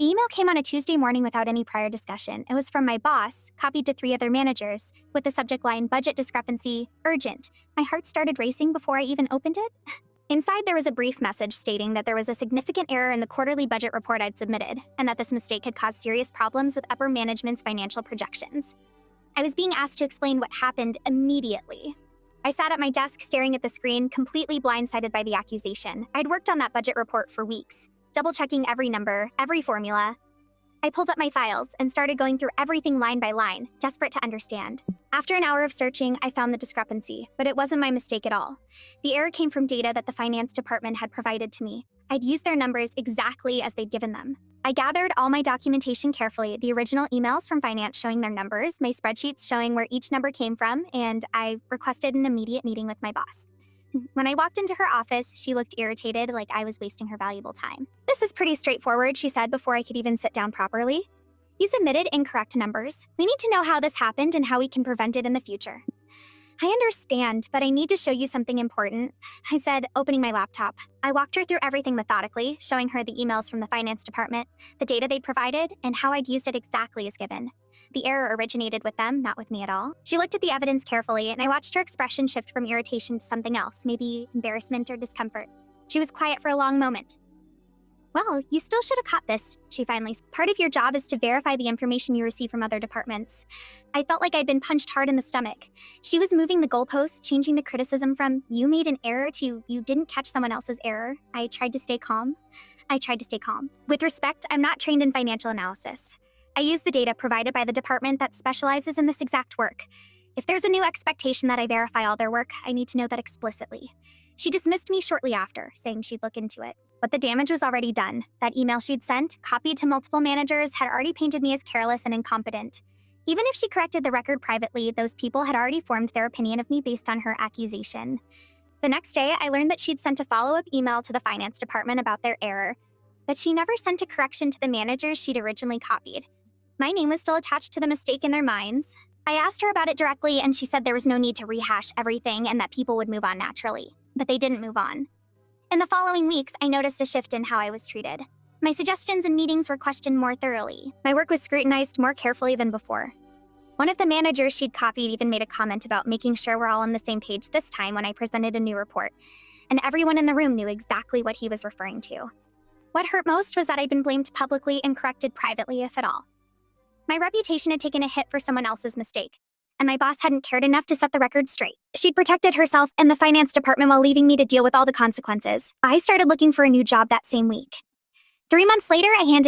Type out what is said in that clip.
The email came on a Tuesday morning without any prior discussion. It was from my boss, copied to 3 other managers, with the subject line budget discrepancy, urgent. My heart started racing before I even opened it. Inside, there was a brief message stating that there was a significant error in the quarterly budget report I'd submitted, and that this mistake had caused serious problems with upper management's financial projections. I was being asked to explain what happened immediately. I sat at my desk staring at the screen, completely blindsided by the accusation. I'd worked on that budget report for weeks, double-checking every number, every formula. I pulled up my files and started going through everything line by line, desperate to understand. After an hour of searching, I found the discrepancy, but it wasn't my mistake at all. The error came from data that the finance department had provided to me. I'd used their numbers exactly as they'd given them. I gathered all my documentation carefully, the original emails from finance showing their numbers, my spreadsheets showing where each number came from, and I requested an immediate meeting with my boss. When I walked into her office, she looked irritated, like I was wasting her valuable time. "This is pretty straightforward," she said before I could even sit down properly. "You submitted incorrect numbers. We need to know how this happened and how we can prevent it in the future." "I understand, but I need to show you something important," I said, opening my laptop. I walked her through everything methodically, showing her the emails from the finance department, the data they'd provided, and how I'd used it exactly as given. The error originated with them, not with me at all. She looked at the evidence carefully, and I watched her expression shift from irritation to something else, maybe embarrassment or discomfort. She was quiet for a long moment. "Well, you still should have caught this," she finally said. "Part of your job is to verify the information you receive from other departments." I felt like I'd been punched hard in the stomach. She was moving the goalposts, changing the criticism from "you made an error" to "you didn't catch someone else's error." I tried to stay calm. With respect, I'm not trained in financial analysis. I use the data provided by the department that specializes in this exact work. If there's a new expectation that I verify all their work, I need to know that explicitly. She dismissed me shortly after, saying she'd look into it. But the damage was already done. That email she'd sent, copied to multiple managers, had already painted me as careless and incompetent. Even if she corrected the record privately, those people had already formed their opinion of me based on her accusation. The next day, I learned that she'd sent a follow-up email to the finance department about their error, but she never sent a correction to the managers she'd originally copied. My name was still attached to the mistake in their minds. I asked her about it directly, and she said there was no need to rehash everything and that people would move on naturally. But they didn't move on. In the following weeks, I noticed a shift in how I was treated. My suggestions and meetings were questioned more thoroughly. My work was scrutinized more carefully than before. One of the managers she'd copied even made a comment about making sure we're all on the same page this time when I presented a new report, and everyone in the room knew exactly what he was referring to. What hurt most was that I'd been blamed publicly and corrected privately, if at all. My reputation had taken a hit for someone else's mistake, and my boss hadn't cared enough to set the record straight. She'd protected herself and the finance department while leaving me to deal with all the consequences. I started looking for a new job that same week. 3 months later, I handed